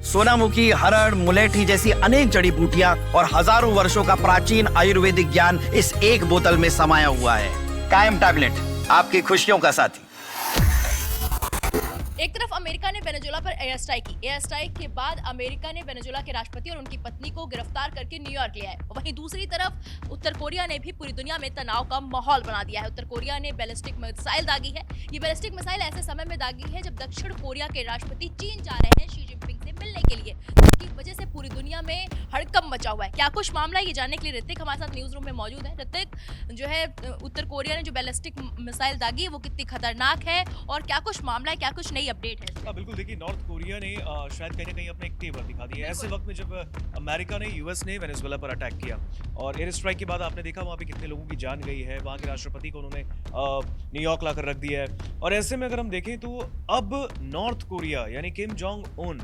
सोनामुखी, हरड़, मुलेठी जैसी अनेक जड़ी बूटियां और हजारों वर्षों का प्राचीन आयुर्वेदिक ज्ञान इस एक बोतल में समाया हुआ है। कायम टैबलेट, आपकी खुशियों का साथी। एक तरफ अमेरिका ने वेनेजुएला पर एयर स्ट्राइक की। एयर स्ट्राइक के बाद अमेरिका ने वेनेजुएला के राष्ट्रपति और उनकी पत्नी को गिरफ्तार करके न्यूयॉर्क ले आए। वहीं दूसरी तरफ उत्तर कोरिया ने भी पूरी दुनिया में तनाव का माहौल बना दिया है। उत्तर कोरिया ने बैलिस्टिक मिसाइल दागी है। ये बैलिस्टिक मिसाइल ऐसे समय में दागी है जब दक्षिण कोरिया के राष्ट्रपति चीन जा रहे हैं शी जिनपिंग से मिलने के लिए, जिसकी वजह से पूरी दुनिया में हड़कंप मचा हुआ है। क्या कुछ मामला है, ये जानने के लिए ऋतिक हमारे साथ न्यूज रूम में मौजूद है। ऋतिक, जो है उत्तर कोरिया ने जो बैलिस्टिक मिसाइल दागी वो कितनी खतरनाक है और क्या कुछ मामला है, क्या कुछ नई अपडेट है? बिल्कुल, देखिए नॉर्थ कोरिया ने शायद कहीं ना कहीं अपने एक तेवर दिखा दिया है ऐसे वक्त में जब अमेरिका ने यूएस ने वेनेजुएला पर अटैक किया और एयर स्ट्राइक के बाद आपने देखा वहां पे कितने लोगों की जान गई है। वहां के राष्ट्रपति को उन्होंने न्यूयॉर्क लाकर रख दिया है और ऐसे में अगर हम देखें तो अब नॉर्थ कोरिया यानी किम जोंग उन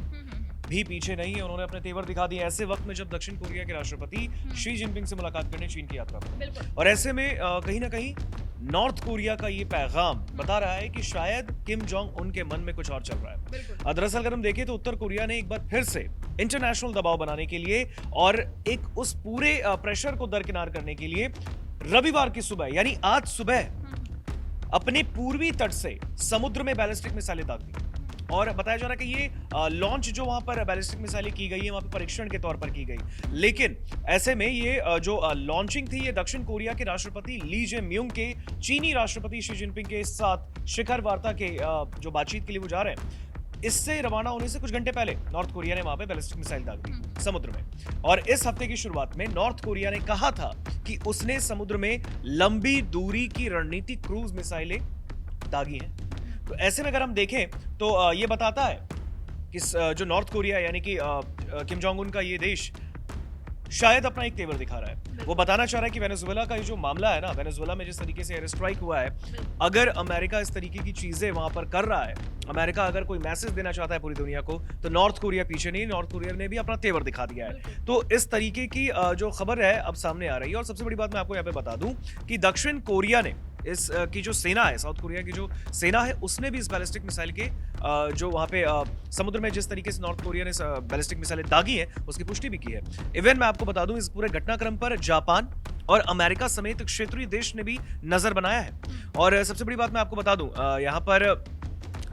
भी पीछे नहीं है। उन्होंने अपने तेवर दिखा दिए ऐसे वक्त में जब दक्षिण कोरिया के राष्ट्रपति शी जिनपिंग से मुलाकात करने चीन की यात्रा पर, और ऐसे में कहीं ना कहीं नॉर्थ कोरिया का ये पैगाम बता रहा है कि शायद किम जोंग उनके मन में कुछ और चल रहा है। दरअसल अगर हम देखें तो उत्तर कोरिया ने एक बार फिर से इंटरनेशनल दबाव बनाने के लिए और एक उस पूरे प्रेशर को दरकिनार करने के लिए रविवार की सुबह यानी आज सुबह अपने पूर्वी तट से समुद्र में बैलिस्टिक मिसाइलें दाग दी और बताया जा रहा है कि ये लॉन्च जो वहां पर बैलिस्टिक मिसाइलें की गई है वहां पर परीक्षण के तौर पर की गई, लेकिन ऐसे में ये जो लॉन्चिंग थी ये दक्षिण कोरिया के राष्ट्रपति ली जे म्यूंग के चीनी राष्ट्रपति शी जिनपिंग के साथ शिखर वार्ता के जो बातचीत के लिए वो जा रहे हैं, इससे रवाना होने से कुछ घंटे पहले नॉर्थ कोरिया ने वहां पे बैलिस्टिक मिसाइल दाग दी समुद्र में। और इस हफ्ते की शुरुआत में नॉर्थ कोरिया ने कहा था कि उसने समुद्र में लंबी दूरी की रणनीतिक क्रूज मिसाइलें दागी हैं। तो ऐसे में अगर हम देखें तो ये बताता है कि जो नॉर्थ कोरिया यानी कि किम जोंग उन का ये देश शायद अपना एक तेवर दिखा रहा है। वो बताना चाह रहा है कि वेनेजुएला का ये जो मामला है ना, वेनेजुएला में जिस तरीके से एयर स्ट्राइक हुआ है, अगर अमेरिका इस तरीके की चीजें वहां पर कर रहा है, अमेरिका अगर कोई मैसेज देना चाहता है पूरी दुनिया को, तो नॉर्थ कोरिया पीछे नहीं, नॉर्थ कोरिया ने भी अपना तेवर दिखा दिया है। तो इस तरीके की जो खबर है अब सामने आ रही है। और सबसे बड़ी बात मैं आपको यहाँ पे बता दूं कि दक्षिण कोरिया ने इस की जो सेना है, साउथ कोरिया की जो सेना है, उसने भी इस बैलिस्टिक मिसाइल के जो वहां पे समुद्र में जिस तरीके से नॉर्थ कोरिया ने बैलिस्टिक मिसाइलें दागी है उसकी पुष्टि भी की है। इवन मैं आपको बता दूं इस पूरे घटनाक्रम पर जापान और अमेरिका समेत क्षेत्रीय देश ने भी नजर बनाया है। और सबसे बड़ी बात मैं आपको बता दूं यहाँ पर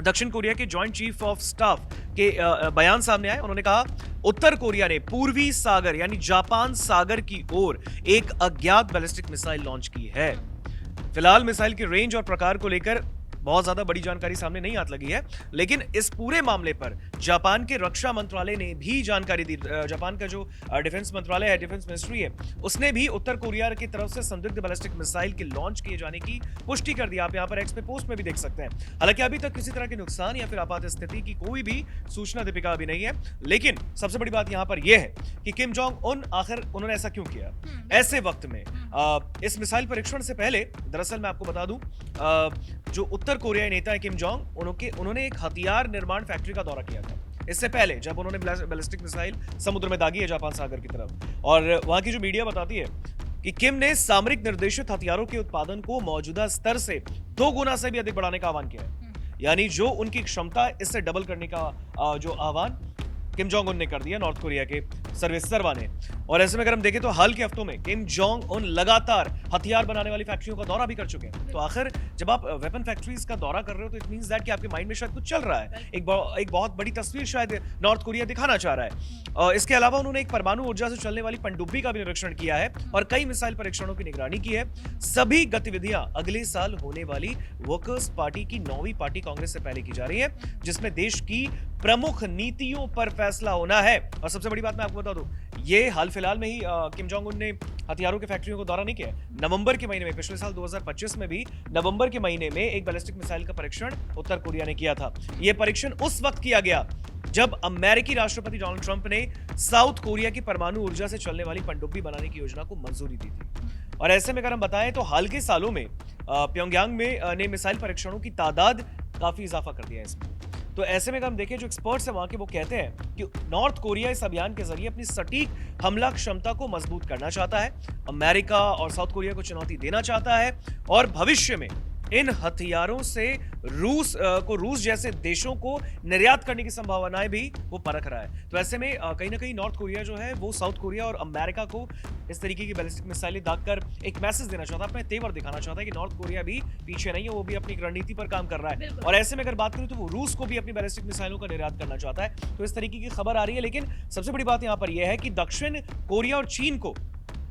दक्षिण कोरिया के जॉइंट चीफ ऑफ स्टाफ के बयान सामने आए। उन्होंने कहा उत्तर कोरिया ने पूर्वी सागर यानी जापान सागर की ओर एक अज्ञात बैलिस्टिक मिसाइल लॉन्च की है। फिलहाल मिसाइल की रेंज और प्रकार को लेकर बहुत ज्यादा बड़ी जानकारी सामने नहीं आत लगी है, लेकिन इस पूरे मामले पर जापान के रक्षा मंत्रालय ने भी जानकारी दी। जापान का जो डिफेंस मंत्रालय है, डिफेंस मिनिस्ट्री है, उसने भी उत्तर कोरिया की तरफ से संदिग्ध बैलिस्टिक मिसाइल के लॉन्च किए जाने की पुष्टि कर दी। आप यहाँ पर एक्स पे पोस्ट में भी देख सकते हैं। हालांकि अभी तक किसी तरह के नुकसान या फिर आपात स्थिति की कोई भी सूचना दीपिका अभी नहीं है, लेकिन सबसे बड़ी बात यहाँ पर यह है कि किम जोंग उन आखिर उन्होंने ऐसा क्यों किया ऐसे वक्त में। इस मिसाइल परीक्षण से पहले दरअसल मैं आपको बता दूं जो उत्तर कोरियाई नेता है किम जोंग उन्होंने एक हथियार निर्माण फैक्ट्री का दौरा किया था इससे पहले, जब उन्होंने बैलिस्टिक मिसाइल समुद्र में दागी है जापान सागर की तरफ। और वहां की जो मीडिया बताती है कि किम ने सामरिक निर्देशित हथियारों के उत्पादन को मौजूदा स्तर से 2 गुना से भी अधिक बढ़ाने का आह्वान किया है। यानी जो उनकी क्षमता है इससे डबल करने का जो आह्वान किम जोंग उन ने कर दिया नॉर्थ कोरिया के सर्वेसर्वा ने। और ऐसे में अगर हम देखें तो हाल के हफ्तों में किम जोंग उन लगातार हथियार बनाने वाली फैक्ट्रियों का दौरा भी कर चुके हैं। तो आखिर जब आप वेपन फैक्ट्रीज का दौरा कर रहे हो तो इट मींस दैट कि आपके माइंड में शायद कुछ चल रहा है, एक बहुत बड़ी तस्वीर शायद नॉर्थ कोरिया दिखाना चाह रहा है। इसके अलावा उन्होंने एक परमाणु ऊर्जा से चलने वाली पनडुब्बी का भी निरीक्षण किया है और कई मिसाइल परीक्षणों की निगरानी की है। सभी गतिविधियां अगले साल होने वाली वर्कर्स पार्टी की 9वीं पार्टी कांग्रेस से पहले की जा रही है, जिसमें देश की प्रमुख नीतियों पर फैसला होना है। और सबसे बड़ी बात मैं आपको बता दूं, ये हाल फिलहाल में ही किम जोंग उन ने हथियारों की फैक्ट्रियों को दौरा नहीं किया। नवंबर के महीने में, पिछले साल 2025 में भी नवंबर के महीने में एक बैलिस्टिक मिसाइल का परीक्षण उत्तर कोरिया ने किया था। यह परीक्षण उस वक्त किया गया जब अमेरिकी राष्ट्रपति डोनाल्ड ट्रंप ने साउथ कोरिया की परमाणु ऊर्जा से चलने वाली पनडुब्बी बनाने की योजना को मंजूरी दी थी। और ऐसे में अगर हम बताएं तो हाल के सालों में प्योंगयांग में ने मिसाइल परीक्षणों की तादाद काफी इजाफा कर दिया है इसमें। तो ऐसे में अगर हम देखें जो एक्सपर्ट्स हैं वहां के, वो कहते हैं कि नॉर्थ कोरिया इस अभियान के जरिए अपनी सटीक हमला क्षमता को मजबूत करना चाहता है, अमेरिका और साउथ कोरिया को चुनौती देना चाहता है और भविष्य में इन हथियारों से रूस जैसे देशों को निर्यात करने की संभावनाएं भी वो परख रहा है। तो ऐसे में कहीं ना कहीं नॉर्थ कोरिया जो है वो साउथ कोरिया और अमेरिका को इस तरीके की बैलिस्टिक मिसाइलें दागकर एक मैसेज देना चाहता है, अपने तेवर दिखाना चाहता है कि नॉर्थ कोरिया भी पीछे नहीं है, वो भी अपनी रणनीति पर काम कर रहा है। बिल्कुल। और ऐसे में अगर बात करूं तो वो रूस को भी अपनी बैलिस्टिक मिसाइलों का निर्यात करना चाहता है। तो इस तरीके की खबर आ रही है, लेकिन सबसे बड़ी बात यहां पर यह है कि दक्षिण कोरिया और चीन को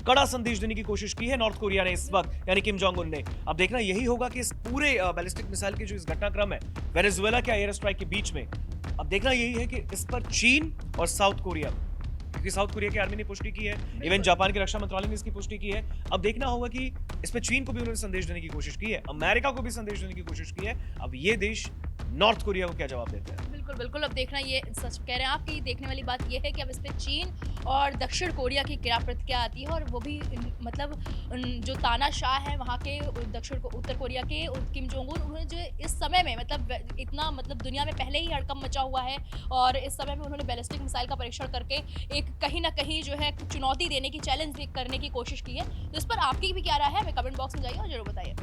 कड़ा संदेश देने की कोशिश की है नॉर्थ कोरिया ने इस वक्त, यानी किम जोंग उन ने। अब देखना यही होगा कि इस पूरे बैलिस्टिक मिसाइल के जो इस घटनाक्रम है वेनेजुएला के एयर स्ट्राइक के बीच में, अब देखना यही है कि इस पर चीन और साउथ कोरिया, क्योंकि साउथ कोरिया की आर्मी ने पुष्टि की है, इवन जापान के रक्षा मंत्रालय ने इसकी पुष्टि की है। अब देखना होगा कि इस पर चीन को भी उन्होंने संदेश देने की कोशिश की है, अमेरिका को भी संदेश देने की कोशिश की है। अब ये देश नॉर्थ कोरिया को क्या जवाब देते हैं? बिल्कुल बिल्कुल, अब देखना, ये सच कह रहे हैं आप कि देखने वाली बात ये है कि अब इस पे चीन और दक्षिण कोरिया की क्या प्रतिक्रिया आती है, और वो भी मतलब जो तानाशाह है वहाँ के उत्तर कोरिया के किम जोंग उन, उन्होंने जो इस समय में मतलब इतना मतलब दुनिया में पहले ही हड़कंप मचा हुआ है, और इस समय में उन्होंने बैलिस्टिक मिसाइल का परीक्षण करके एक कहीं ना कहीं जो है चुनौती देने की, चैलेंज करने की कोशिश की है। तो इस पर आपकी भी क्या राय है, हमें कमेंट बॉक्स में जाइए और जरूर बताइए।